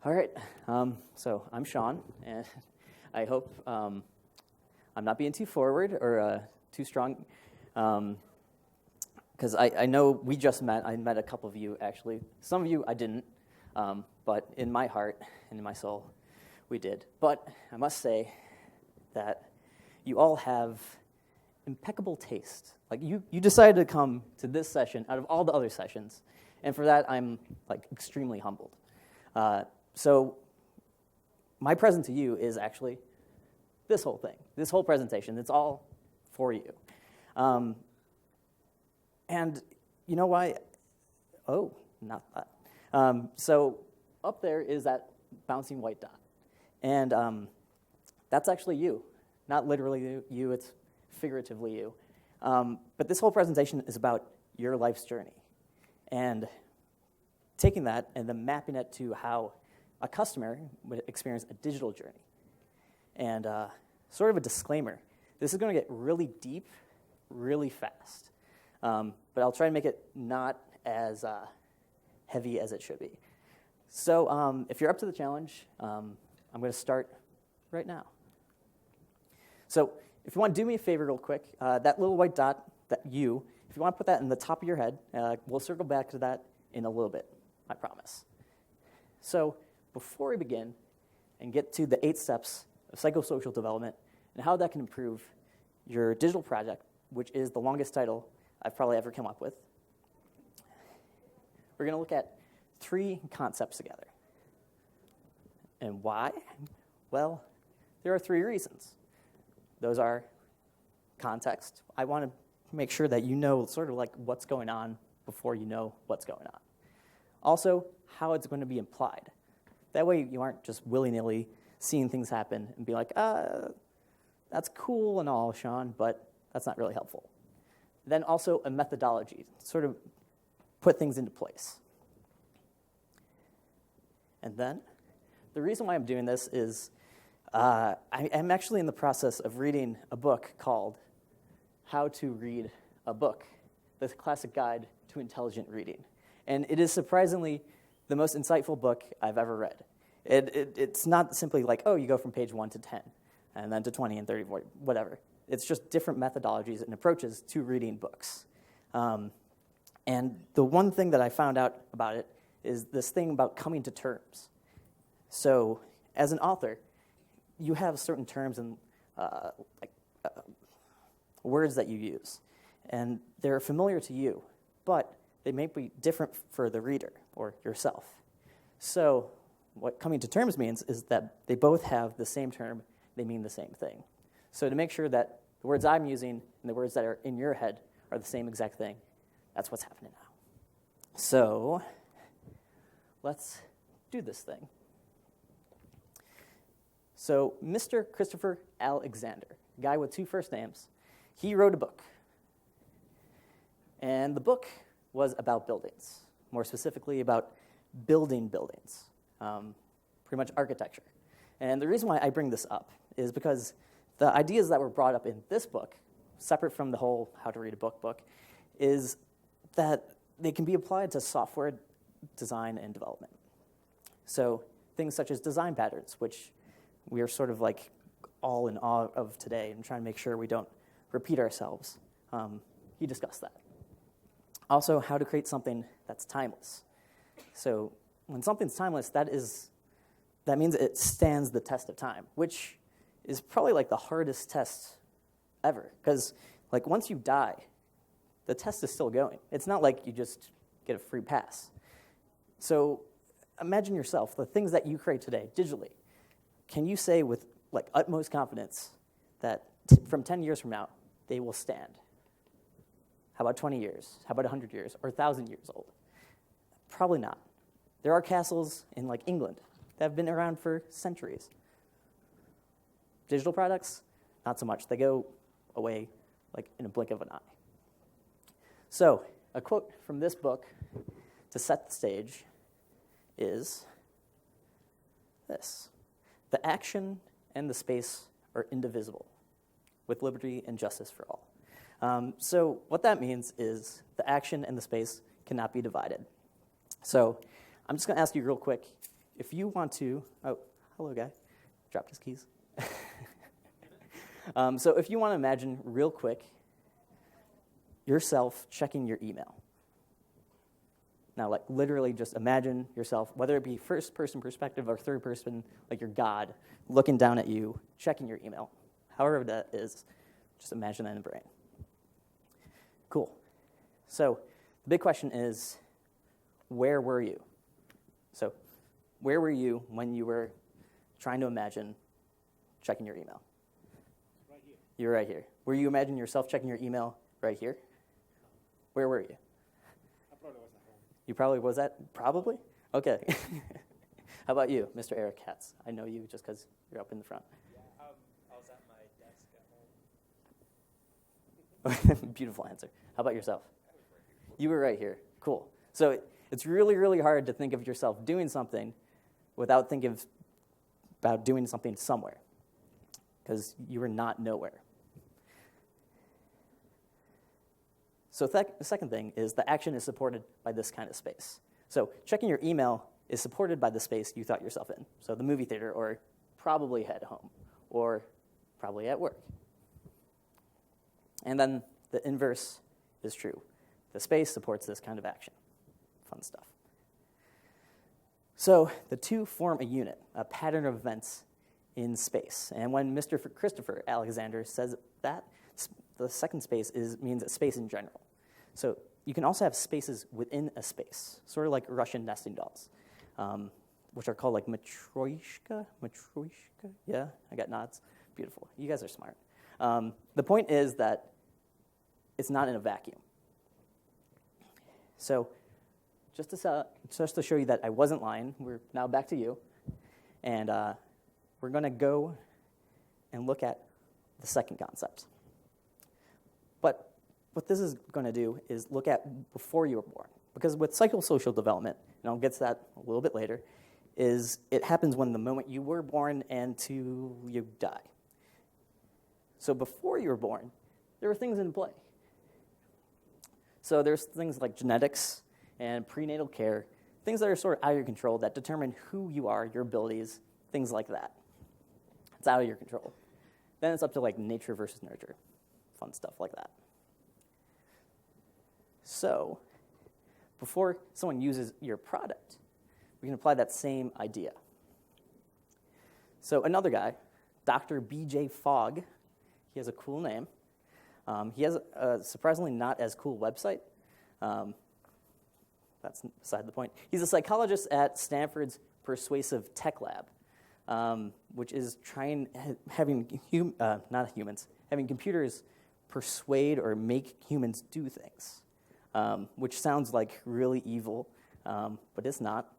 All right, so I'm Sean, and I hope I'm not being too forward or too strong, because I know we just met. I met a couple of you, actually. Some of you I didn't, but in my heart and in my soul, we did. But I must say that you all have impeccable taste. Like, you decided to come to this session out of all the other sessions, and for that, I'm, extremely humbled. So my present to you is actually this whole thing, this whole presentation. It's all for you. And you know why? Oh, not that. So up there is that bouncing white dot. And that's actually you. Not literally you, it's figuratively you. But this whole presentation is about your life's journey. And taking that and then mapping it to how a customer would experience a digital journey. And sort of a disclaimer, this is going to get really deep, really fast. But I'll try to make it not as heavy as it should be. So if you're up to the challenge, I'm going to start right now. So if you want to do me a favor real quick, that little white dot, if you want to put that in the top of your head, we'll circle back to that in a little bit, I promise. So before we begin and get to the 8 steps of psychosocial development and how that can improve your digital project, which is the longest title I've probably ever come up with, we're going to look at 3 concepts together. And why? Well, there are 3 reasons. Those are context. I want to make sure that you know sort of like what's going on before you know what's going on. Also, how it's going to be implied. That way you aren't just willy-nilly seeing things happen and be like, that's cool and all, Sean, but that's not really helpful. Then also a methodology, sort of put things into place. And then the reason why I'm doing this is I'm actually in the process of reading a book called How to Read a Book, the classic guide to intelligent reading. And it is surprisingly the most insightful book I've ever read. It's not simply like, oh, you go from page 1 to 10, and then to 20 and 30, 40, whatever. It's just different methodologies and approaches to reading books. And the one thing that I found out about it is this thing about coming to terms. So as an author, you have certain terms and words that you use, and they're familiar to you, but they may be different for the reader or yourself. So what coming to terms means is that they both have the same term, they mean the same thing. So to make sure that the words I'm using and the words that are in your head are the same exact thing, that's what's happening now. So let's do this thing. So Mr. Christopher Alexander, a guy with 2 first names, he wrote a book. And the book was about buildings, more specifically about building buildings, pretty much architecture. And the reason why I bring this up is because the ideas that were brought up in this book, separate from the whole How to Read a Book, is that they can be applied to software design and development. So things such as design patterns, which we are sort of like all in awe of today and trying to make sure we don't repeat ourselves. He discussed that. Also, how to create something that's timeless. So when something's timeless, that means it stands the test of time, which is probably like the hardest test ever. Because like once you die, the test is still going. It's not like you just get a free pass. So imagine yourself, the things that you create today digitally. Can you say with like utmost confidence that from 10 years from now, they will stand? How about 20 years? How about 100 years or 1,000 years old? Probably not. There are castles in like England that have been around for centuries. Digital products, not so much. They go away like in a blink of an eye. So a quote from this book to set the stage is this: "The action and the space are indivisible, with liberty and justice for all." So what that means is the action and the space cannot be divided. So I'm just going to ask you real quick, if you want to, oh, hello, guy, dropped his keys. So if you want to imagine real quick yourself checking your email. Now, like literally just imagine yourself, whether it be first-person perspective or third-person, like your God, looking down at you, checking your email. However that is, just imagine that in the brain. Cool. So the big question is, where were you? So where were you when you were trying to imagine checking your email? Right here. You're right here. Were you imagining yourself checking your email right here? Where were you? I probably was at home. You probably was at, probably? Okay. How about you, Mr. Eric Katz? I know you just because you're up in the front. Yeah, I was at my desk at home. Beautiful answer. How about yourself? You were right here. Cool. So it's really, really hard to think of yourself doing something without thinking about doing something somewhere, because you were not nowhere. So the second thing is the action is supported by this kind of space. So checking your email is supported by the space you thought yourself in. So the movie theater, or probably at home, or probably at work. And then the inverse is true. The space supports this kind of action. Fun stuff. So the two form a unit, a pattern of events in space. And when Mr. Christopher Alexander says that, the second space means a space in general. So you can also have spaces within a space, sort of like Russian nesting dolls, which are called like matryoshka. Matryoshka? Yeah, I got nods. Beautiful. You guys are smart. The point is that it's not in a vacuum. So just to show you that I wasn't lying, we're now back to you. And we're going to go and look at the second concept. But what this is going to do is look at before you were born. Because with psychosocial development, and I'll get to that a little bit later, is it happens when the moment you were born and to you die. So before you were born, there were things in play. So there's things like genetics and prenatal care, things that are sort of out of your control that determine who you are, your abilities, things like that. It's out of your control. Then it's up to like nature versus nurture, fun stuff like that. So before someone uses your product, we can apply that same idea. So another guy, Dr. B.J. Fogg, he has a cool name. He has a surprisingly not as cool website. That's beside the point. He's a psychologist at Stanford's Persuasive Tech Lab, which is having computers persuade or make humans do things, which sounds like really evil, but it's not,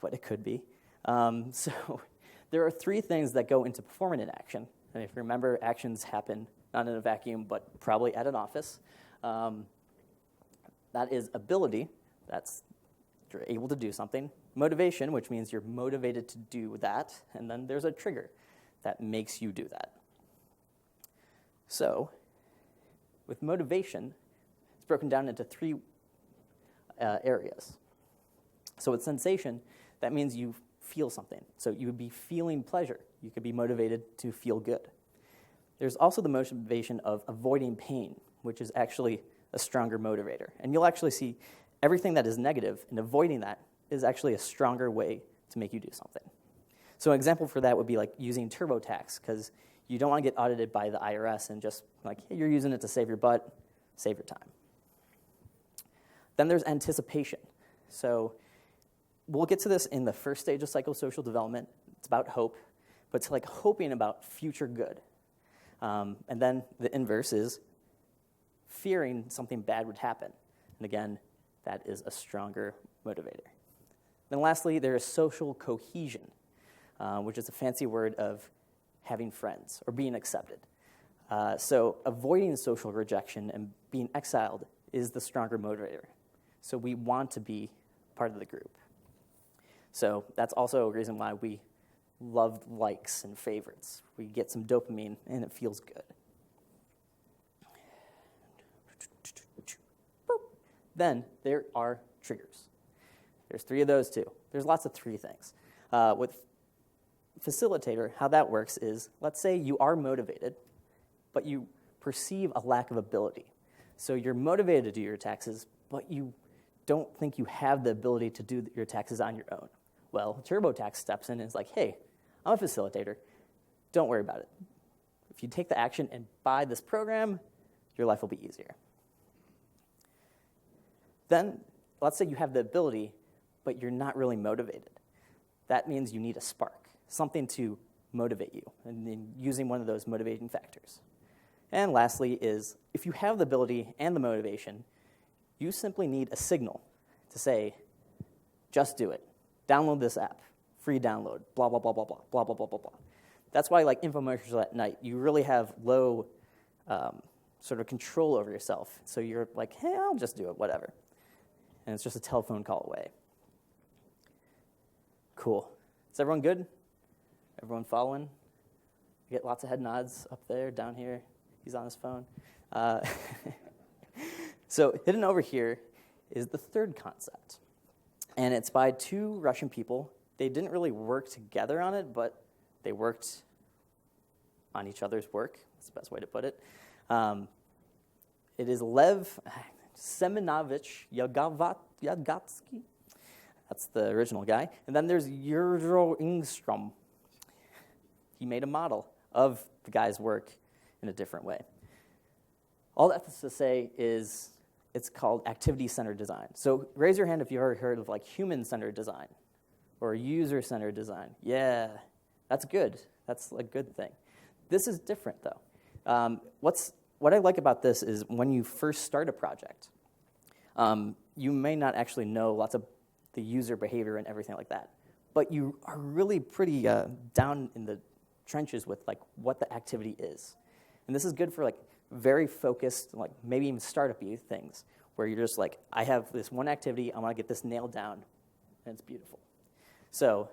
but it could be. So there are three things that go into performing an action. And if you remember, actions happen not in a vacuum, but probably at an office. That is ability, that's you're able to do something. Motivation, which means you're motivated to do that. And then there's a trigger that makes you do that. So with motivation, it's broken down into three areas. So with sensation, that means you feel something. So you would be feeling pleasure. You could be motivated to feel good. There's also the motivation of avoiding pain, which is actually a stronger motivator. And you'll actually see everything that is negative and avoiding that is actually a stronger way to make you do something. So an example for that would be like using TurboTax, because you don't want to get audited by the IRS and just like, hey, you're using it to save your butt, save your time. Then there's anticipation. So we'll get to this in the first stage of psychosocial development. It's about hope, but it's like hoping about future good. And then the inverse is fearing something bad would happen. And again, that is a stronger motivator. Then lastly, there is social cohesion, which is a fancy word of having friends or being accepted. So avoiding social rejection and being exiled is the stronger motivator. So we want to be part of the group. So that's also a reason why we love likes and favorites. We get some dopamine and it feels good. Then there are triggers. There's three of those too. There's lots of three things. With facilitator, how that works is, let's say you are motivated, but you perceive a lack of ability. So you're motivated to do your taxes, but you don't think you have the ability to do your taxes on your own. Well, TurboTax steps in and is like, hey, I'm a facilitator. Don't worry about it. If you take the action and buy this program, your life will be easier. Then, let's say you have the ability, but you're not really motivated. That means you need a spark, something to motivate you, and then using one of those motivating factors. And lastly is, if you have the ability and the motivation, you simply need a signal to say, just do it. Download this app, free download, blah, blah, blah, blah, blah, blah, blah, blah, blah, blah. That's why, like infomercials at night, you really have low sort of control over yourself. So you're like, hey, I'll just do it, whatever. And it's just a telephone call away. Cool. Is everyone good? Everyone following? You get lots of head nods up there, down here. He's on his phone. So hidden over here is the third concept. And it's by two Russian people. They didn't really work together on it, but they worked on each other's work. That's the best way to put it. It is Lev Semenovich Yagatsky. That's the original guy. And then there's Yurgo Ingstrom. He made a model of the guy's work in a different way. All that to say is it's called activity-centered design. So raise your hand if you've ever heard of like human-centered design or user-centered design. Yeah, that's good. That's a good thing. This is different, though. What I like about this is when you first start a project, you may not actually know lots of the user behavior and everything like that, but you are really pretty down in the trenches with like what the activity is. And this is good for like very focused, like maybe even startup-y things, where you're just like, I have this one activity, I want to get this nailed down, and it's beautiful. So,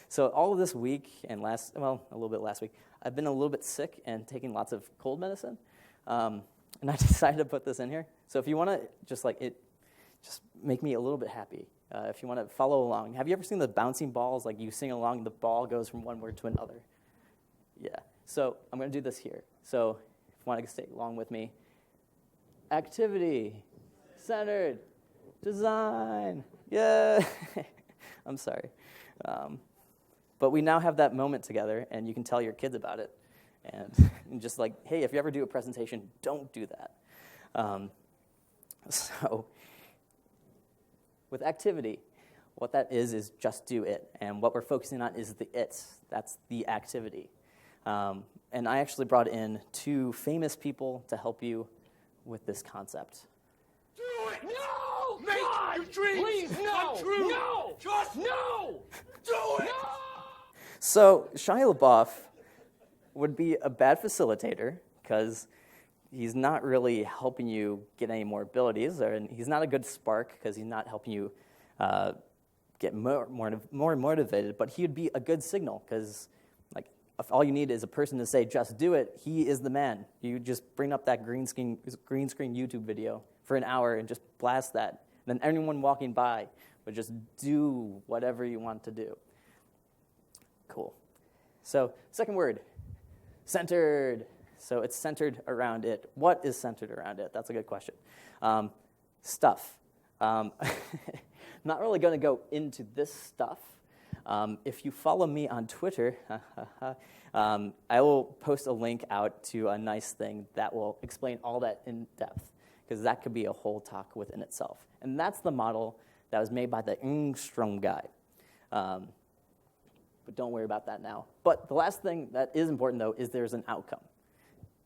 so all of this week and a little bit last week, I've been a little bit sick and taking lots of cold medicine, and I decided to put this in here. So if you want to just make me a little bit happy. If you want to follow along. Have you ever seen the bouncing balls? Like you sing along, the ball goes from one word to another. Yeah. So I'm going to do this here. So if you want to stay along with me. Activity, centered, design. Yeah. I'm sorry. But we now have that moment together, and you can tell your kids about it. And just like, hey, if you ever do a presentation, don't do that. So with activity, what that is just do it. And what we're focusing on is the it. That's the activity. And I actually brought in two famous people to help you with this concept. Do it! No! Make your dreams come true! No! Just no! Do it! No! So Shia LaBeouf would be a bad facilitator because he's not really helping you get any more abilities, and he's not a good spark because he's not helping you get more motivated, but he would be a good signal because like if all you need is a person to say, just do it, he is the man. You just bring up that green screen YouTube video for an hour and just blast that. And then anyone walking by would just do whatever you want to do. Cool. So second word, centered. So it's centered around it. What is centered around it? That's a good question. Stuff. Not really going to go into this stuff. If you follow me on Twitter, I will post a link out to a nice thing that will explain all that in depth, because that could be a whole talk within itself. And that's the model that was made by the Ingstrom guy. But don't worry about that now. But the last thing that is important, though, is there's an outcome.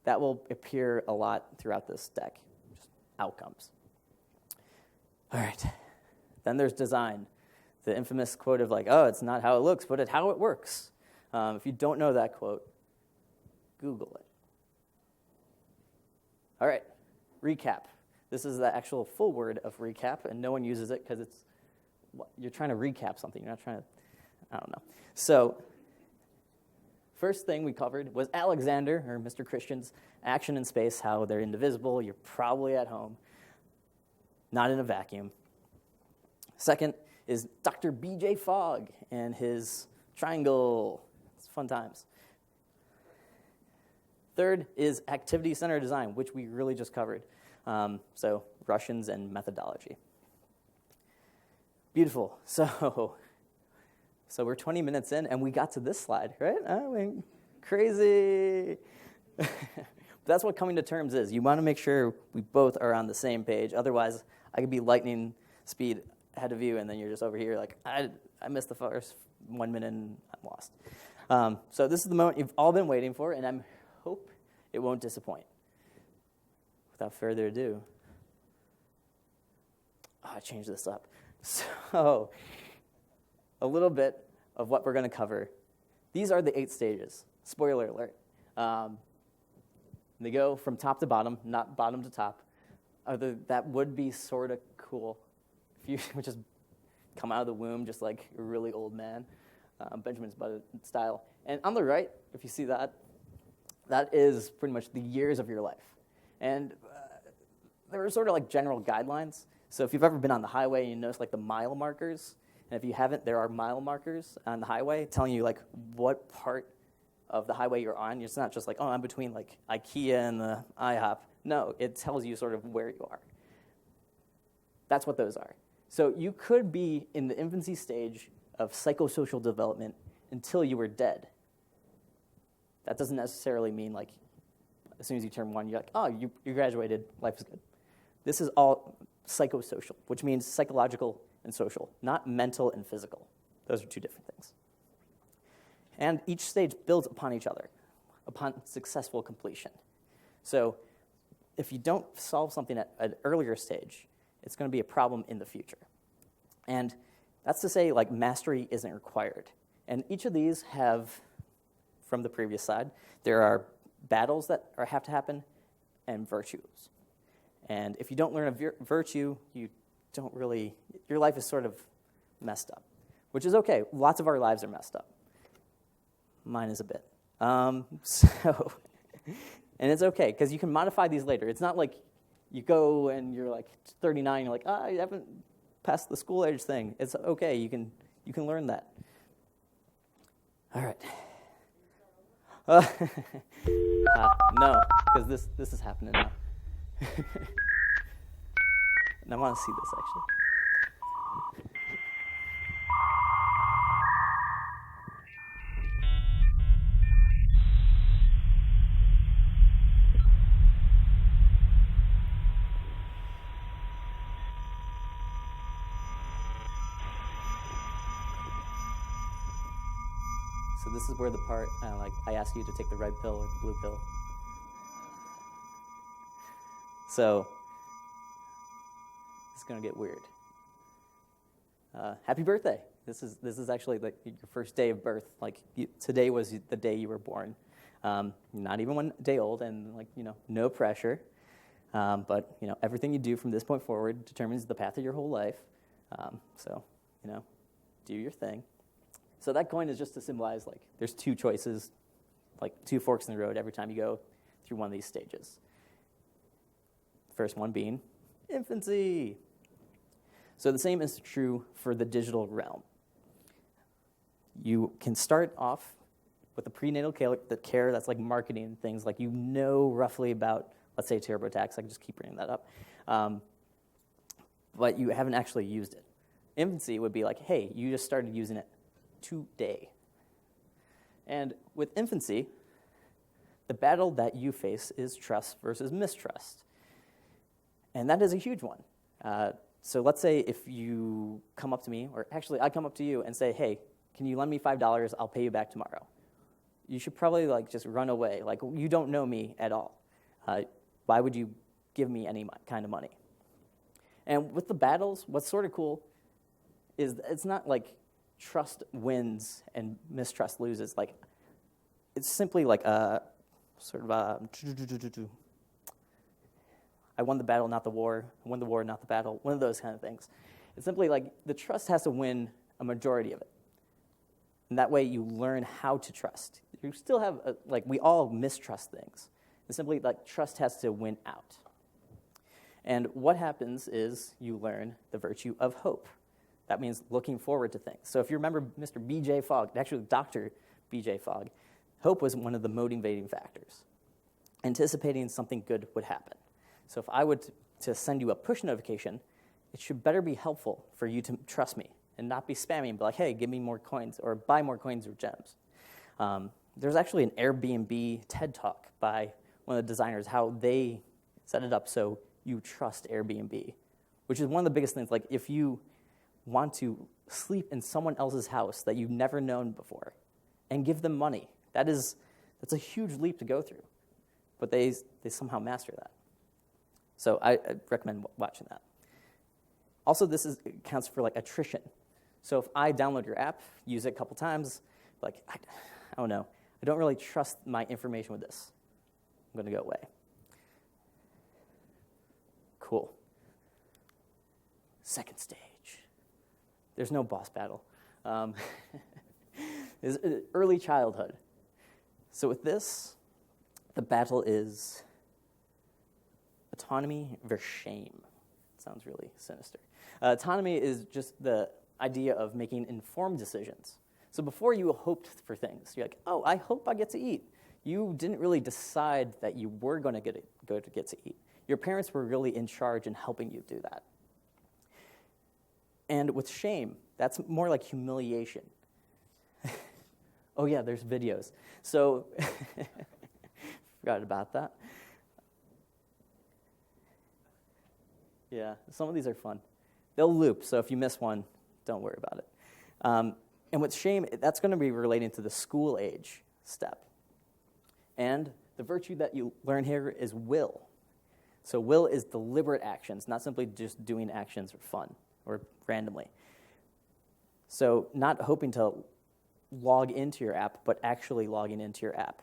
That will appear a lot throughout this deck, just outcomes. All right. Then there's design. The infamous quote of like, oh, it's not how it looks, but it's how it works. If you don't know that quote, Google it. All right, recap. This is the actual full word of recap, and no one uses it because you're trying to recap something. You're not trying to, I don't know. So first thing we covered was Alexander, or Mr. Christian's action in space, how they're indivisible. You're probably at home, not in a vacuum. Second is Dr. B.J. Fogg and his triangle. It's fun times. Third is activity-centered design, which we really just covered. So Russians and methodology. Beautiful. So we're 20 minutes in, and we got to this slide, right? Crazy. That's what coming to terms is. You want to make sure we both are on the same page. Otherwise, I could be lightning speed ahead of you, and then you're just over here like, I missed the first 1 minute, and I'm lost. So this is the moment you've all been waiting for, and I hope it won't disappoint. Without further ado, I changed this up. So a little bit of what we're going to cover. These are the 8 stages. Spoiler alert. They go from top to bottom, not bottom to top. That would be sort of cool if you would just come out of the womb just like a really old man, Benjamin Button style. And on the right, if you see that, that is pretty much the years of your life. And there are sort of like general guidelines. So if you've ever been on the highway and you notice like the mile markers, and if you haven't, there are mile markers on the highway telling you like what part of the highway you're on. It's not just like, oh, I'm between like IKEA and the IHOP. No, it tells you sort of where you are. That's what those are. So you could be in the infancy stage of psychosocial development until you were dead. That doesn't necessarily mean like as soon as you turn 1, you're like, oh, you graduated, life is good. This is all psychosocial, which means psychological and social, not mental and physical. Those are 2 different things. And each stage builds upon each other, upon successful completion. So if you don't solve something at an earlier stage, it's going to be a problem in the future. And that's to say, like, mastery isn't required. And each of these have, from the previous side, there are battles that have to happen and virtues. And if you don't learn a virtue, you don't really, your life is sort of messed up, which is okay. Lots of our lives are messed up. Mine is a bit. And it's okay, because you can modify these later. It's not like you go and you're like 39, you're like, I haven't passed the school age thing. It's okay, you can learn that. All right. No, because this is happening now. And I want to see this, actually. So this is where the part, I ask you to take the red pill or the blue pill. So it's going to get weird. Happy birthday! This is actually like your first day of birth. Like today was the day you were born. Not even 1 day old, and no pressure. But everything you do from this point forward determines the path of your whole life. So do your thing. So that coin is just to symbolize, like, there's 2 choices, like 2 forks in the road every time you go through one of these stages. The first one being infancy. So the same is true for the digital realm. You can start off with the prenatal care that's like marketing and things, like roughly about, let's say, TurboTax. I can just keep bringing that up. But you haven't actually used it. Infancy would be like, hey, you just started using it today. And with infancy, the battle that you face is trust versus mistrust. And that is a huge one. So let's say if you come up to me, or actually I come up to you and say, hey, can you lend me $5? I'll pay you back tomorrow. You should probably just run away. Like, you don't know me at all. Why would you give me any kind of money? And with the battles, what's sort of cool is it's not like trust wins and mistrust loses. Like, it's simply like a sort of a I won the battle, not the war. I won the war, not the battle. One of those kind of things. It's simply like the trust has to win a majority of it. And that way you learn how to trust. You still have, we all mistrust things. It's simply like trust has to win out. And what happens is you learn the virtue of hope. That means looking forward to things. So if you remember Mr. B.J. Fogg, actually Dr. B.J. Fogg, hope was one of the motivating factors. Anticipating something good would happen. So if I would to send you a push notification, it should better be helpful for you to trust me and not be spamming and be like, hey, give me more coins or buy more coins or gems. There's actually an Airbnb TED Talk by one of the designers, how they set it up so you trust Airbnb, which is one of the biggest things. Like if you want to sleep in someone else's house that you've never known before and give them money, that's a huge leap to go through. But they somehow master that. So I recommend watching that. Also, this counts for like attrition. So if I download your app, use it a couple times, like, I don't know, I don't really trust my information with this. I'm going to go away. Cool. Second stage. There's no boss battle. Is early childhood. So with this, the battle is autonomy versus shame. Sounds really sinister. Autonomy is just the idea of making informed decisions. So before you hoped for things, you're like, oh, I hope I get to eat. You didn't really decide that you were going to get to eat. Your parents were really in charge in helping you do that. And with shame, that's more like humiliation. Oh yeah, there's videos. So, forgot about that. Yeah, some of these are fun. They'll loop, so if you miss one, don't worry about it. And with shame, that's going to be relating to the school age step. And the virtue that you learn here is will. So will is deliberate actions, not simply just doing actions for fun or randomly. So not hoping to log into your app, but actually logging into your app,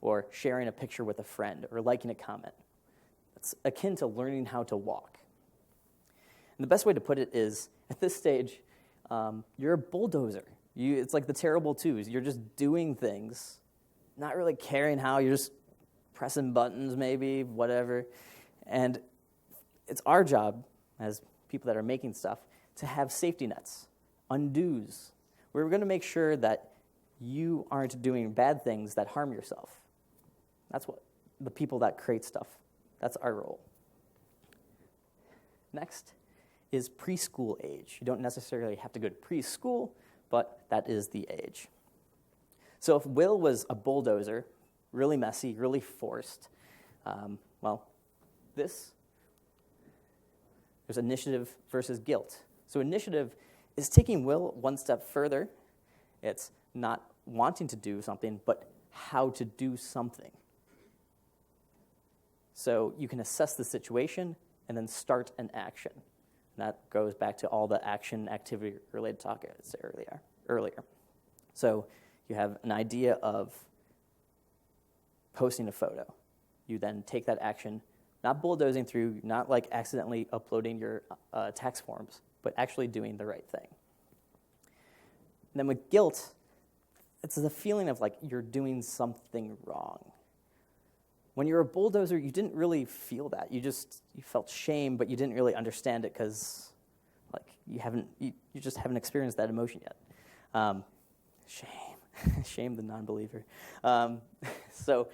or sharing a picture with a friend, or liking a comment. It's akin to learning how to walk. And the best way to put it is, at this stage, you're a bulldozer. It's like the terrible twos. You're just doing things, not really caring how. You're just pressing buttons, maybe, whatever. And it's our job, as people that are making stuff, to have safety nets, undos. We're going to make sure that you aren't doing bad things that harm yourself. That's what the people that create stuff, that's our role. Next is preschool age. You don't necessarily have to go to preschool, but that is the age. So if Will was a bulldozer, really messy, really forced, there's initiative versus guilt. So initiative is taking Will one step further. It's not wanting to do something, but how to do something. So you can assess the situation and then start an action. And that goes back to all the action activity related talk I said earlier. So you have an idea of posting a photo. You then take that action, not bulldozing through, not like accidentally uploading your tax forms, but actually doing the right thing. And then with guilt, it's the feeling of like you're doing something wrong. When you're a bulldozer, you didn't really feel that. You felt shame, but you didn't really understand it because like you just haven't experienced that emotion yet. Shame the non-believer. So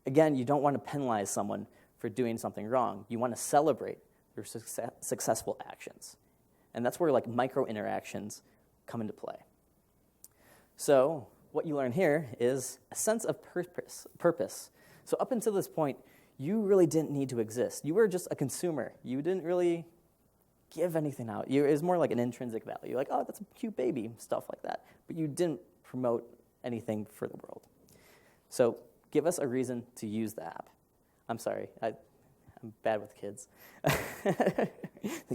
again, you don't want to penalize someone for doing something wrong. You want to celebrate their successful actions. And that's where like micro interactions come into play. So what you learn here is a sense of purpose. So up until this point, you really didn't need to exist. You were just a consumer. You didn't really give anything out. It was more like an intrinsic value. Like, oh, that's a cute baby, stuff like that. But you didn't promote anything for the world. So give us a reason to use the app. I'm sorry, I'm bad with kids.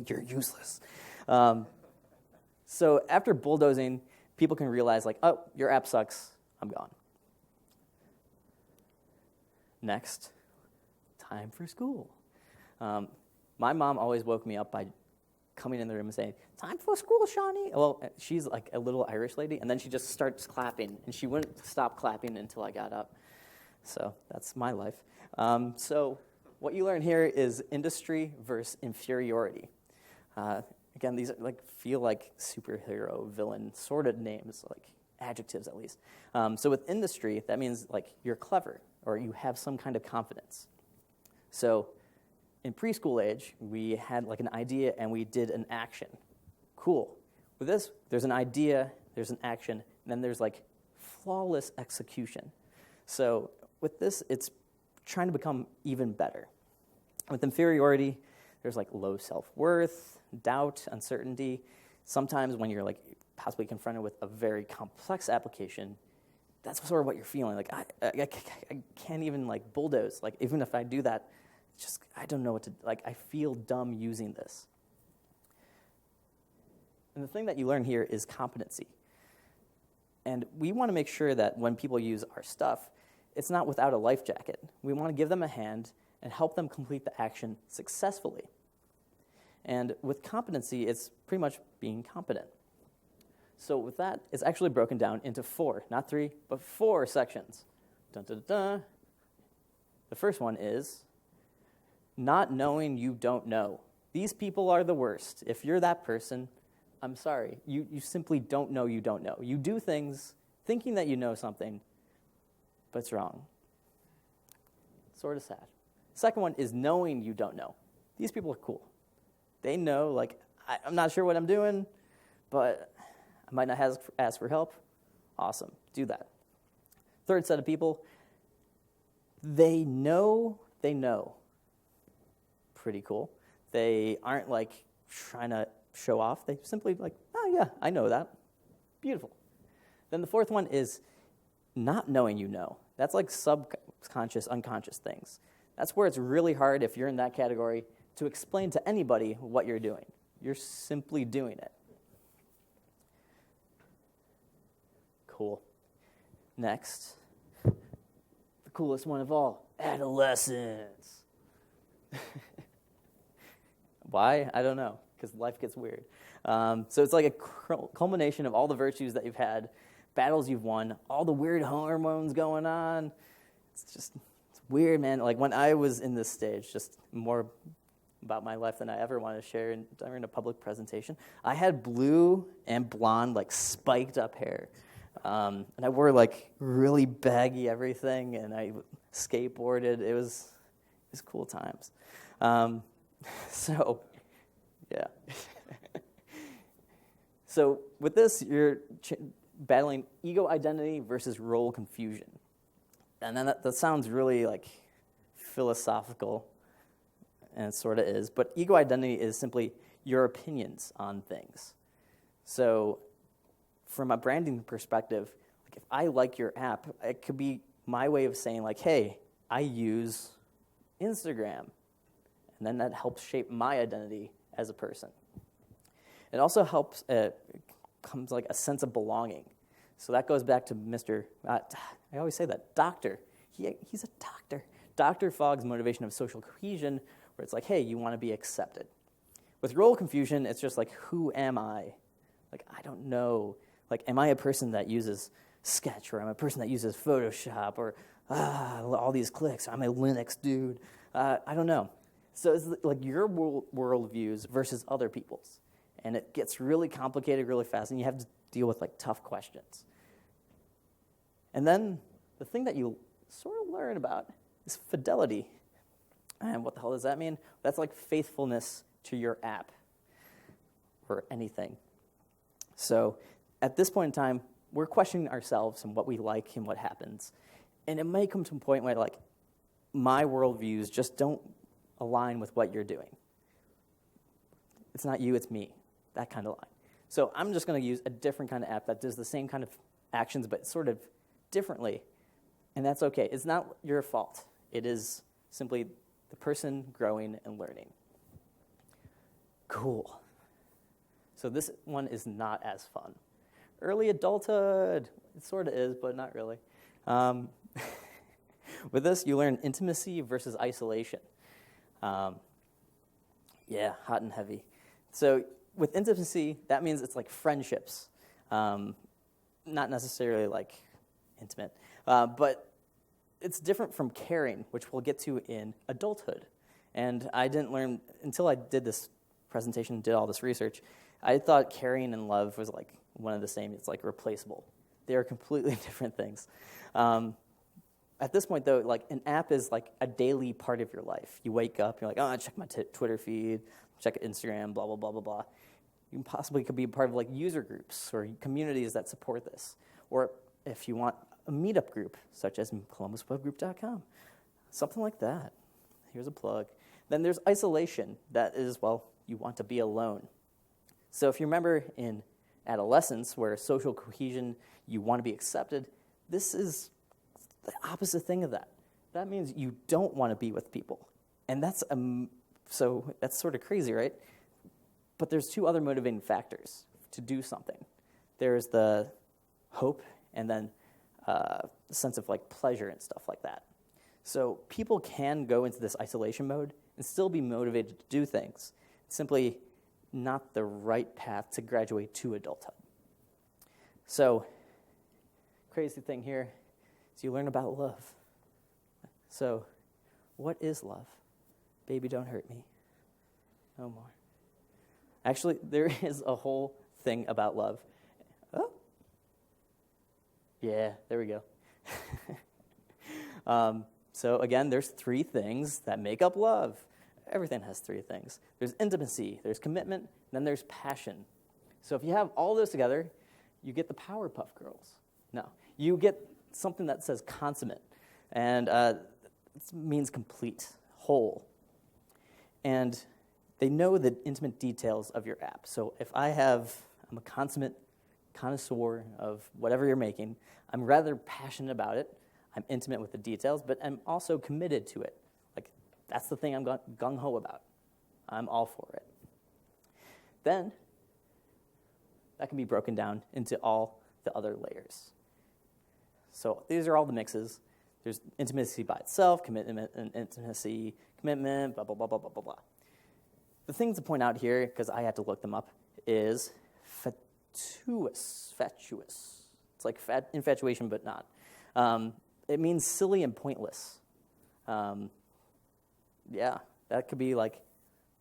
You're useless. So after bulldozing, people can realize like, oh, your app sucks, I'm gone. Next, time for school. My mom always woke me up by coming in the room and saying, time for school, Shawnee. Well, she's like a little Irish lady, and then she just starts clapping, and she wouldn't stop clapping until I got up. So that's my life. So what you learn here is industry versus inferiority. Again, these are feel like superhero, villain sort of names, like adjectives at least. So with industry, that means you're clever or you have some kind of confidence. So in preschool age, we had an idea and we did an action. Cool. With this, there's an idea, there's an action, and then there's flawless execution. So with this, it's trying to become even better. With inferiority, there's low self-worth, doubt, uncertainty. Sometimes when you're possibly confronted with a very complex application, that's sort of what you're feeling. I can't even bulldoze. Even if I do that, just I don't know what to, I feel dumb using this. And the thing that you learn here is competency. And we want to make sure that when people use our stuff, it's not without a life jacket. We want to give them a hand and help them complete the action successfully. And with competency, it's pretty much being competent. So with that, it's actually broken down into 4, not 3, but 4 sections. Dun, dun, dun, dun. The first one is not knowing you don't know. These people are the worst. If you're that person, I'm sorry. You simply don't know you don't know. You do things thinking that you know something, but it's wrong. Sort of sad. Second one is knowing you don't know. These people are cool. They know, I'm not sure what I'm doing, but I might not ask for help. Awesome. Do that. Third set of people, they know they know. Pretty cool. They aren't trying to show off. They simply oh yeah, I know that. Beautiful. Then the fourth one is not knowing you know. That's subconscious, unconscious things. That's where it's really hard, if you're in that category, to explain to anybody what you're doing. You're simply doing it. Cool. Next, the coolest one of all, adolescence. Why? I don't know, because life gets weird. So it's a culmination of all the virtues that you've had, battles you've won, all the weird hormones going on. It's weird, man. When I was in this stage, just more about my life than I ever want to share during a public presentation. I had blue and blonde, spiked up hair. And I wore, really baggy everything, and I skateboarded. It was cool times. So, yeah. So with this, you're battling ego identity versus role confusion. And then that sounds really philosophical, and it sort of is. But ego identity is simply your opinions on things. So from a branding perspective, if I like your app, it could be my way of saying hey, I use Instagram. And then that helps shape my identity as a person. It also helps, comes a sense of belonging. So that goes back to I always say that, doctor. He's a doctor. Dr. Fogg's motivation of social cohesion, where it's hey, you want to be accepted. With role confusion, it's just who am I? I don't know. Am I a person that uses Sketch, or am I a person that uses Photoshop, or all these clicks? I'm a Linux dude. I don't know. So it's your worldviews versus other people's. And it gets really complicated really fast, and you have to deal with tough questions. And then the thing that you sort of learn about is fidelity. And what the hell does that mean? That's faithfulness to your app or anything. So at this point in time, we're questioning ourselves and what we like and what happens. And it may come to a point where my worldviews just don't align with what you're doing. It's not you, it's me. That kind of line. So I'm just going to use a different kind of app that does the same kind of actions, but sort of differently. And that's okay. It's not your fault. It is simply the person growing and learning. Cool. So this one is not as fun. Early adulthood. It sort of is, but not really. With this, you learn intimacy versus isolation. Yeah, hot and heavy. So with intimacy, that means it's friendships. Not necessarily intimate. But it's different from caring, which we'll get to in adulthood. And I didn't learn, until I did this presentation, did all this research, I thought caring and love was like one of the same. It's like replaceable. They are completely different things. At this point, though, like an app is like a daily part of your life. You wake up, you're like, oh, I check my Twitter feed, check Instagram, blah, blah, blah, blah, blah. You possibly could be a part of like user groups or communities that support this. Or if you want a meetup group, such as columbuswebgroup.com, something like that. Here's a plug. Then there's isolation. That is, well, you want to be alone. So if you remember in adolescence, where social cohesion, you want to be accepted, this is the opposite thing of that. That means you don't want to be with people. And that's sort of crazy, right? But there's two other motivating factors to do something. There's the hope and then the sense of like pleasure and stuff like that. So people can go into this isolation mode and still be motivated to do things. It's simply not the right path to graduate to adulthood. So, crazy thing here is you learn about love. So, what is love? Baby, don't hurt me. No more. Actually, there is a whole thing about love. Oh. Yeah, there we go. So again, there's three things that make up love. Everything has three things. There's intimacy, there's commitment, and then there's passion. So if you have all those together, you get the Powerpuff Girls. No, you get something that says consummate, and it means complete, whole. And they know the intimate details of your app. So if I'm a consummate connoisseur of whatever you're making, I'm rather passionate about it, I'm intimate with the details, but I'm also committed to it. Like, that's the thing I'm gung-ho about. I'm all for it. Then, that can be broken down into all the other layers. So these are all the mixes. There's intimacy by itself, commitment and intimacy, commitment, blah, blah, blah, blah, blah, blah, blah. The thing to point out here, because I had to look them up, is fatuous. It's like infatuation, but not. It means silly and pointless. Yeah, that could be like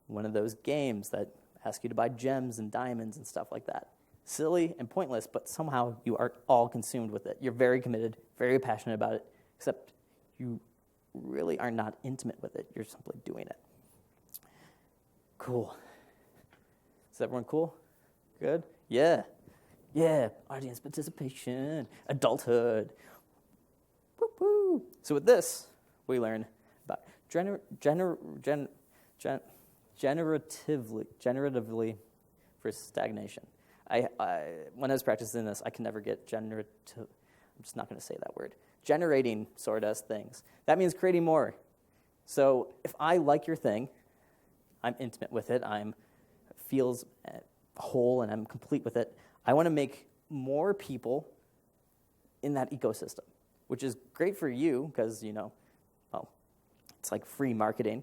one of those games that ask you to buy gems and diamonds and stuff like that. Silly and pointless, but somehow you are all consumed with it. You're very committed, very passionate about it, except you really are not intimate with it. You're simply doing it. Cool. Is everyone cool? Good? Yeah. Yeah, audience participation, adulthood. Woo-woo. So with this, we learn about generatively versus stagnation. When I was practicing this, I can never get generative. I'm just not going to say that word. Generating sort of things. That means creating more. So if I like your thing, I'm intimate with it, feels whole, and I'm complete with it. I want to make more people in that ecosystem, which is great for you because, it's like free marketing.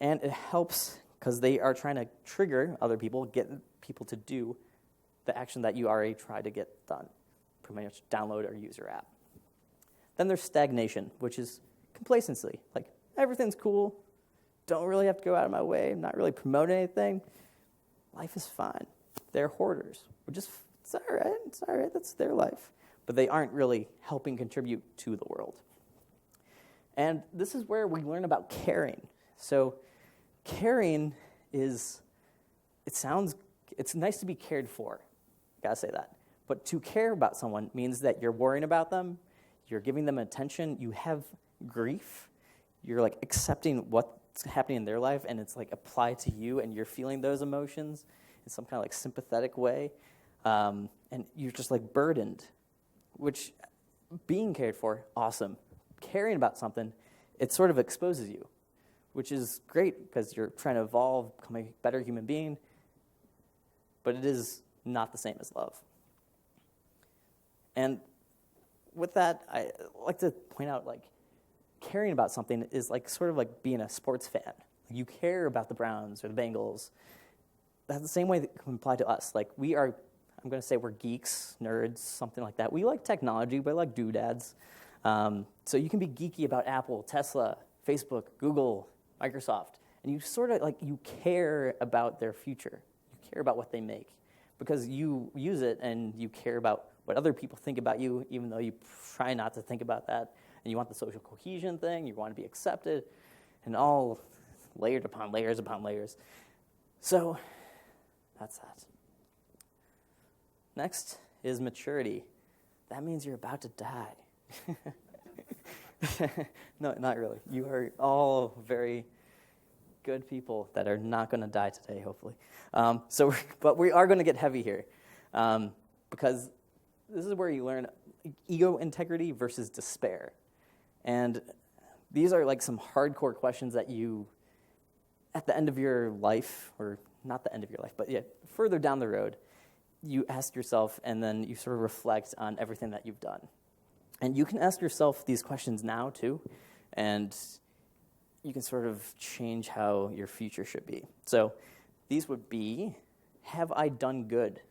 And it helps because they are trying to trigger other people, get people to do the action that you already tried to get done. Pretty much download or use your app. Then there's stagnation, which is complacency. Like, everything's cool. Don't really have to go out of my way. I'm not really promoting anything. Life is fine. They're hoarders. It's all right. That's their life. But they aren't really helping contribute to the world. And this is where we learn about caring. So caring it's nice to be cared for. Gotta say that. But to care about someone means that you're worrying about them, you're giving them attention, you have grief, you're like accepting what's happening in their life, and it's like applied to you, and you're feeling those emotions in some kind of like sympathetic way, and you're just like burdened, which being cared for, awesome. Caring about something, it sort of exposes you, which is great because you're trying to evolve, become a better human being, but it is not the same as love. And with that, I like to point out, like, caring about something is like sort of like being a sports fan. You care about the Browns or the Bengals. That's the same way that can apply to us. Like, I'm going to say we're geeks, nerds, something like that. We like technology, but like doodads. So you can be geeky about Apple, Tesla, Facebook, Google, Microsoft, And you sort of you care about their future. You care about what they make because you use it and you care about what other people think about you, even though you try not to think about that. And you want the social cohesion thing, you want to be accepted, and all layered upon layers upon layers. So that's that. Next is maturity. That means you're about to die. No, not really. You are all very good people that are not going to die today, hopefully. But we are going to get heavy here because this is where you learn ego integrity versus despair. And these are some hardcore questions that you, at the end of your life, or not the end of your life, but further down the road, you ask yourself and then you sort of reflect on everything that you've done. And you can ask yourself these questions now, too, and you can sort of change how your future should be. So these would be, have I done good?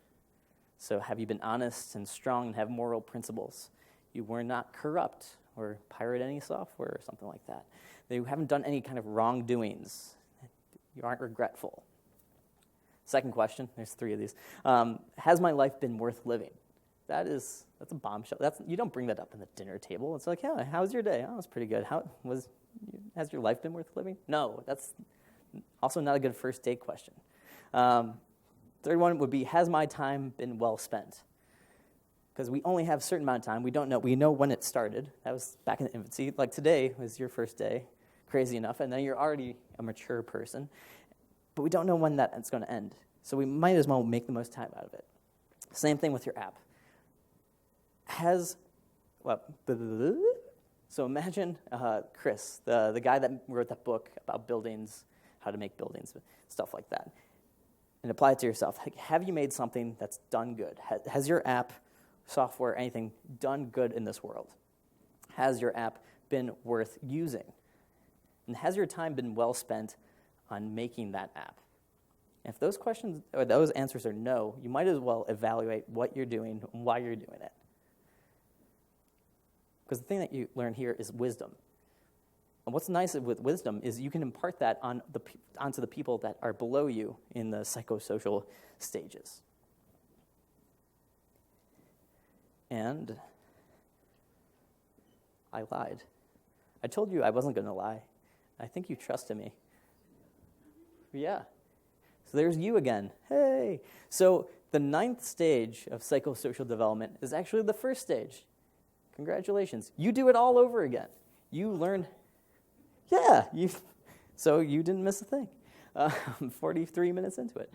So have you been honest and strong and have moral principles? You were not corrupt or pirate any software or something like that. You haven't done any kind of wrongdoings. You aren't regretful. Second question, there's 3 of these. Has my life been worth living? That's a bombshell. You don't bring that up in the dinner table. It's like, yeah, how was your day? Oh, it was pretty good. Has your life been worth living? No, that's also not a good first date question. Third one would be, has my time been well spent? Because we only have a certain amount of time. We don't know. We know when it started. That was back in the infancy. Like today was your first day, crazy enough, and then you're already a mature person. But we don't know when that's going to end. So we might as well make the most time out of it. Same thing with your app. So imagine Chris, the guy that wrote that book about buildings, how to make buildings, stuff like that. And apply it to yourself. Have you made something that's done good? Has your app, software, anything done good in this world? Has your app been worth using? And has your time been well spent on making that app? If those questions or those answers are no, you might as well evaluate what you're doing and why you're doing it. Because the thing that you learn here is wisdom. And what's nice with wisdom is you can impart that onto the people that are below you in the psychosocial stages. And I lied. I told you I wasn't going to lie. I think you trusted me. Yeah. So there's you again. Hey. So the 9th stage of psychosocial development is actually the first stage. Congratulations. You do it all over again. You learn. Yeah. So you didn't miss a thing. 43 minutes into it.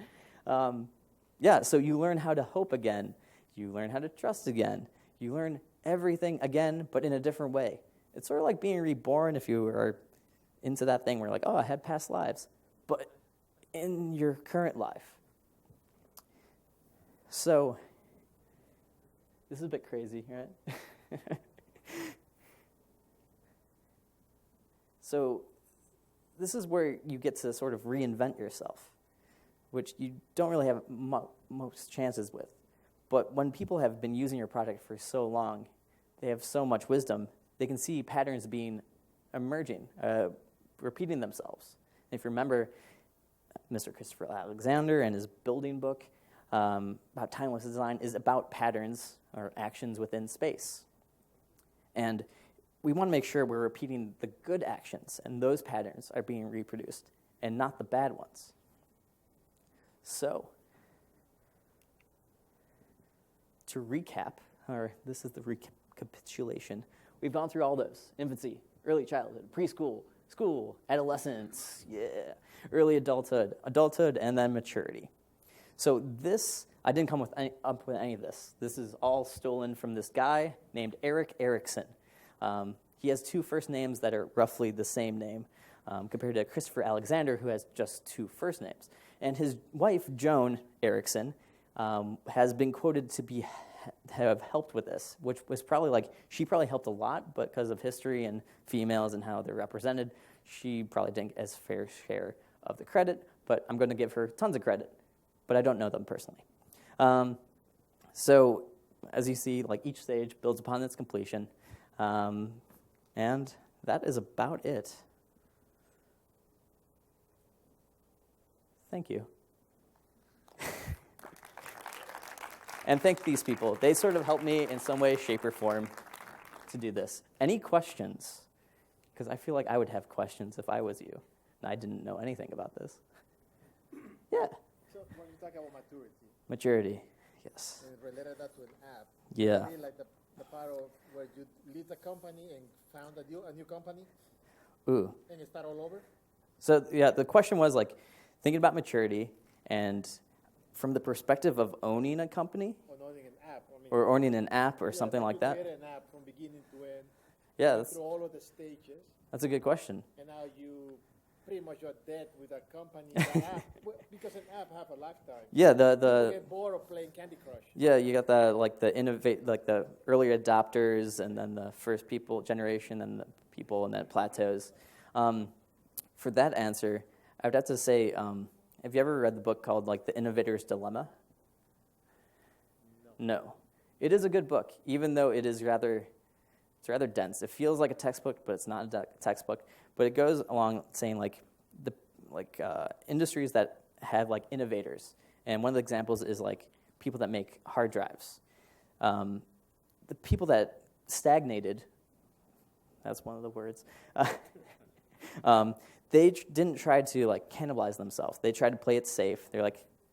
So you learn how to hope again. You learn how to trust again. You learn everything again, but in a different way. It's sort of like being reborn if you are into that thing where like, oh, I had past lives. But in your current life. So, this is a bit crazy, right? So, this is where you get to sort of reinvent yourself, which you don't really have most chances with. But when people have been using your product for so long, they have so much wisdom, they can see patterns emerging, repeating themselves. And if you remember, Mr. Christopher Alexander and his building book about timeless design is about patterns or actions within space. And we want to make sure we're repeating the good actions, and those patterns are being reproduced, and not the bad ones. So, to recap, or this is the recapitulation, we've gone through all those: infancy, early childhood, preschool, school, adolescence, early adulthood, and then maturity. So this, I didn't come up with any of this. This is all stolen from this guy named Erik Erikson. He has 2 first names that are roughly the same name compared to Christopher Alexander, who has just 2 first names. And his wife, Joan Erikson, has been quoted to have helped with this, which was probably she probably helped a lot, but because of history and females and how they're represented, she probably didn't get as fair share of the credit, but I'm going to give her tons of credit, but I don't know them personally. So, as you see, each stage builds upon its completion, and that is about it. thank you. And thank these people. They sort of helped me in some way, shape, or form to do this. Any questions? Because I feel like I would have questions if I was you, and I didn't know anything about this. Yeah. So when you talk about Maturity, yes. and related that to an app, Yeah. I mean like the part of where you leave the company and found a new company Ooh. and you start all over? So, yeah, the question was, like, thinking about maturity and from the perspective of owning a company Or owning an app? I mean, or owning an app or something you like that. create an app from beginning to end, Yeah, through all of the stages, that's a good question. and now you pretty much are dead with a company, that app, because an app have a lifetime. Yeah, You the get bored of playing Candy Crush. yeah, you got the early adopters, and then the first generation, and the people, and then it plateaus. For that answer, I would have to say, have you ever read the book called like The Innovator's Dilemma? No. It is a good book, even though it's rather dense. It feels like a textbook, but it's not a textbook. But it goes along saying like industries that have like innovators, and one of the examples is like people that make hard drives. The people that stagnated, that's one of the words. They didn't try to like cannibalize themselves. They tried to play it safe.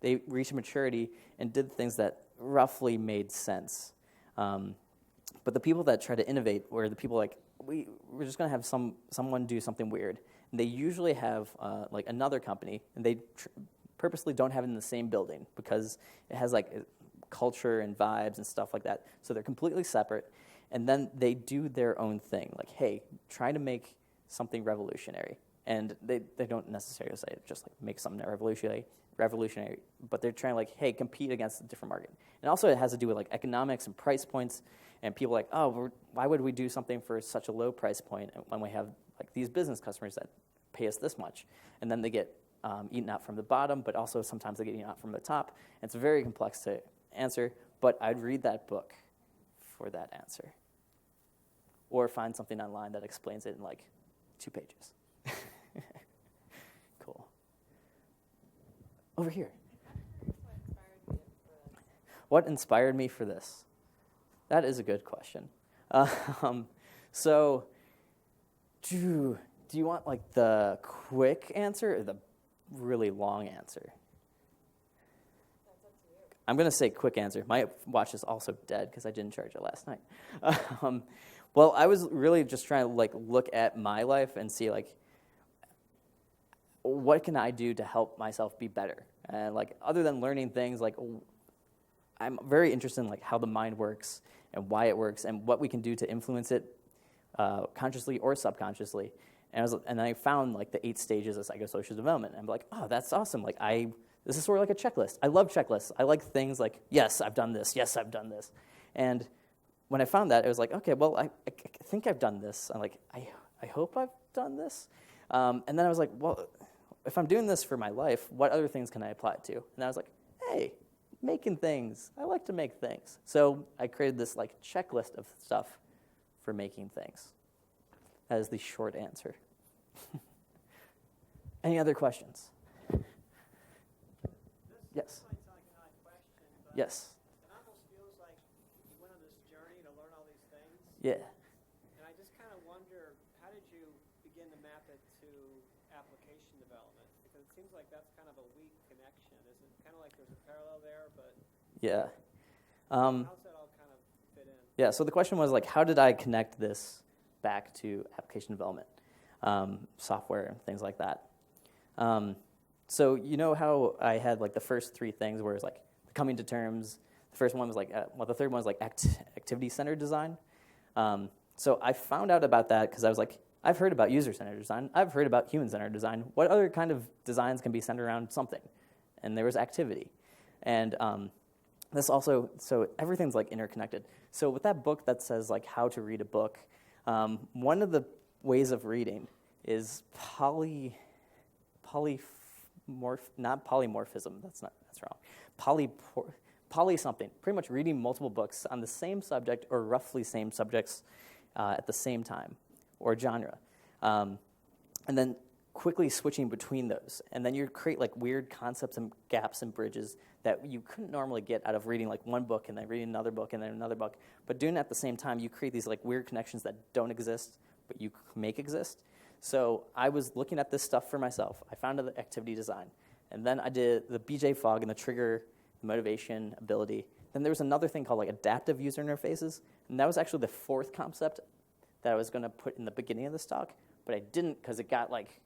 They reached maturity and did things that roughly made sense. But the people that try to innovate were the people like, we're just going to have someone do something weird. And they usually have like another company, and they purposely don't have it in the same building because it has like culture and vibes and stuff like that. So they're completely separate. And then they do their own thing. Like, hey, try to make something revolutionary. And they don't necessarily say just like make something revolutionary, but they're trying to like, hey, compete against a different market. And also it has to do with like economics and price points, and people are like, oh, why would we do something for such a low price point when we have like these business customers that pay us this much? And then they get eaten out from the bottom, but also sometimes they get eaten out from the top. And it's very complex to answer, but I'd read that book for that answer. Or find something online that explains it in like 2 pages. Cool. Over here. What inspired me for this? That is a good question. So, do you want like the quick answer or the really long answer? That's up to you. I'm going to say quick answer. My watch is also dead because I didn't charge it last night. Well, I was really just trying to like look at my life and see like, what can I do to help myself be better? And like, other than learning things, like I'm very interested in like how the mind works and why it works and what we can do to influence it consciously or subconsciously. And I found like the 8 stages of psychosocial development. And I'm like, oh, that's awesome. Like this is sort of like a checklist. I love checklists. I like things like, yes, I've done this. Yes, I've done this. And when I found that, it was like, okay, well, I think I've done this. I'm like, I hope I've done this. And then I was like, well, if I'm doing this for my life, what other things can I apply it to? And I was like, hey, making things. I like to make things. So I created this like checklist of stuff for making things. That is the short answer. Any other questions? Yes. This might sound like an odd question, but Yes. it almost feels like you went on this journey to learn all these things. Yeah. And I just kind of wonder, how did you begin to map it to application development? Because it seems like that's kind of a weak connection. Is it kind of like there's a parallel there, but Yeah. how's that all kind of fit in? Yeah, so the question was like, how did I connect this back to application development, software, and things like that? So you know how I had like the first 3 things where it's like coming to terms. The first one was like, the third one was like activity-centered design. So I found out about that because I was like, I've heard about user-centered design. I've heard about human-centered design. What other kind of designs can be centered around something? And there was activity. And this also, so everything's like interconnected. So with that book that says like how to read a book, one of the ways of reading is not polymorphism, that's wrong. Poly something, pretty much reading multiple books on the same subject or roughly same subjects at the same time, or genre. And then quickly switching between those. And then you create like weird concepts and gaps and bridges that you couldn't normally get out of reading like one book and then reading another book and then another book. But doing it at the same time, you create these like weird connections that don't exist, but you make exist. So I was looking at this stuff for myself. I found the activity design. And then I did the BJ Fogg and the trigger, the motivation, ability. Then there was another thing called like adaptive user interfaces. And that was actually the fourth concept that I was going to put in the beginning of this talk. But I didn't because it got like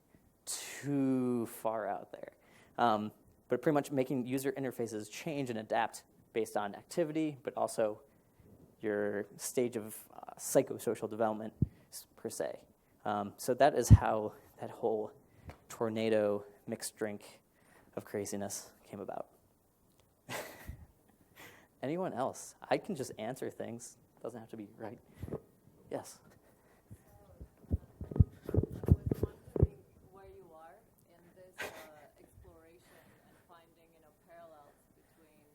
too far out there. But pretty much making user interfaces change and adapt based on activity, but also your stage of psychosocial development per se. So that is how that whole tornado mixed drink of craziness came about. Anyone else? I can just answer things. It doesn't have to be right. Yes. Where you are in this exploration and finding, parallels between,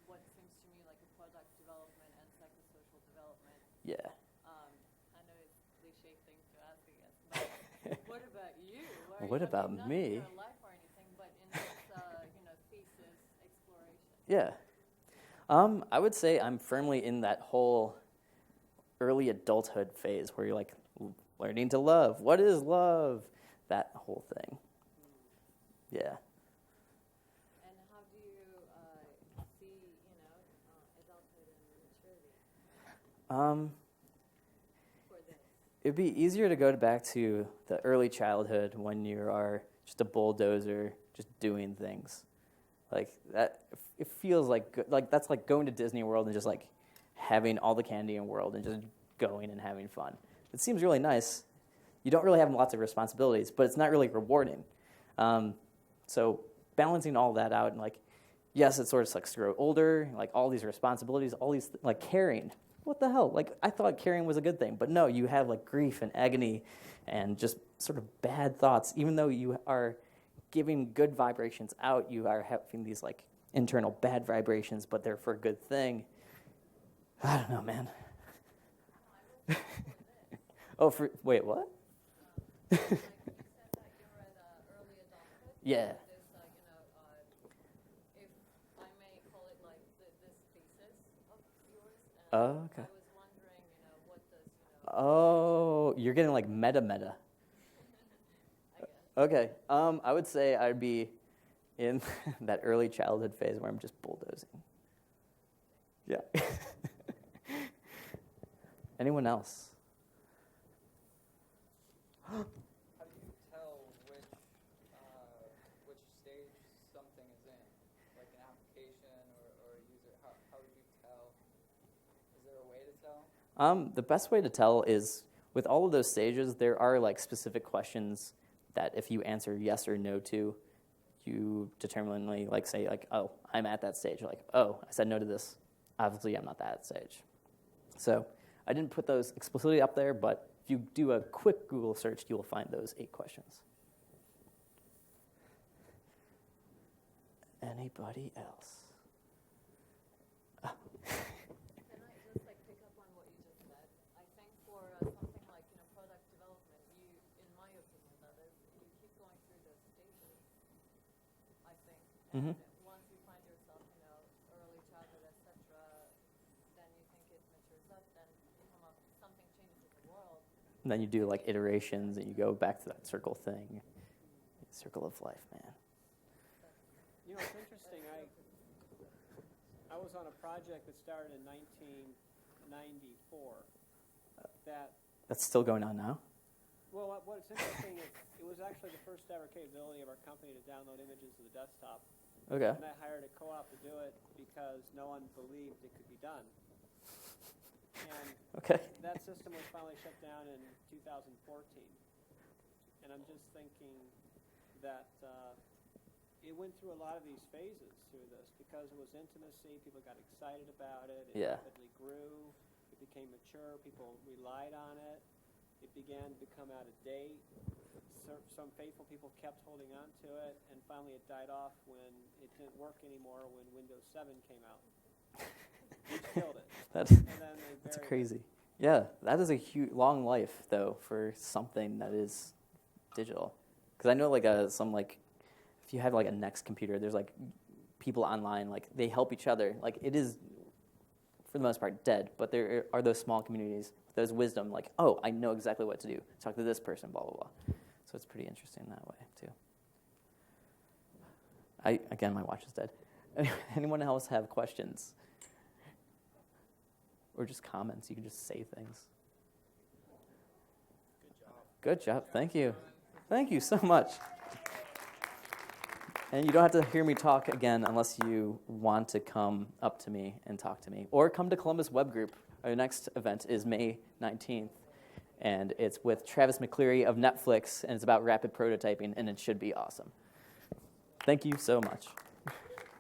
what seems to me like a product development and psychosocial development. Yeah. I know it's a cliche thing to ask, I guess, but what about you? What about not me? in your life or anything, but in this, thesis exploration. Yeah. I would say I'm firmly in that whole early adulthood phase where you're like learning to love. What is love? That whole thing. Yeah. And how do you see, adulthood and maturity for this? It'd be easier to go back to the early childhood when you are just a bulldozer, just doing things. Like that, it feels like that's like going to Disney World and just like having all the candy in the world and just going and having fun. It seems really nice. You don't really have lots of responsibilities, but it's not really rewarding. So balancing all that out and like, yes, it sort of sucks to grow older, like all these responsibilities, all these like caring. What the hell? Like I thought caring was a good thing, but no, you have like grief and agony and just sort of bad thoughts. Even though you are giving good vibrations out, you are having these like internal bad vibrations, but they're for a good thing. I don't know, man. Wait, what? Like you said that you're at early adulthood. Yeah. This, if I may call it like this thesis of yours. And Oh, okay. I was wondering, what does, Oh, you're getting like meta. I guess. Okay. I would say I'd be in that early childhood phase where I'm just bulldozing. Yeah. Anyone else? How do you tell which stage something is in, like an application or a user? How would you tell? Is there a way to tell? The best way to tell is with all of those stages, there are like specific questions that if you answer yes or no to, you determinately like say like, oh, I'm at that stage. Or like, oh, I said no to this. Obviously, I'm not that stage. So I didn't put those explicitly up there, but if you do a quick Google search, you will find those 8 questions. Anybody else? Can I just pick up on what you just said? I think for something like product development, you, in my opinion, that is, you keep going through those stages. I think, and once you find yourself, early childhood, etc., then you think it matures up, then you come up, something changes in the world. And then you do like iterations, and you go back to that circle thing. Circle of life, man. It's interesting. I was on a project that started in 1994. That's still going on now? Well, what's interesting is it was actually the first ever capability of our company to download images to the desktop. Okay. And I hired a co-op to do it because no one believed it could be done. And Okay. that system was finally shut down in 2014. And I'm just thinking that it went through a lot of these phases through this because it was intimacy, people got excited about it, it rapidly grew, it became mature, people relied on it, it began to become out of date. Some faithful people kept holding on to it, and finally it died off when it didn't work anymore when Windows 7 came out. Which killed it. That's That's crazy. Yeah, that is a long life, though, for something that is digital. Because I know like some like if you have like a Next computer, there's like people online, like they help each other. Like it is, for the most part, dead, but there are those small communities, those wisdom, like, oh, I know exactly what to do. Talk to this person, blah, blah, blah. So it's pretty interesting that way, too. Again, my watch is dead. Anyone else have questions? Or just comments? You can just say things. Good job. Thank you. Thank you so much. And you don't have to hear me talk again unless you want to come up to me and talk to me. Or come to Columbus Web Group. Our next event is May 19th. And it's with Travis McCleary of Netflix. And it's about rapid prototyping. And it should be awesome. Thank you so much.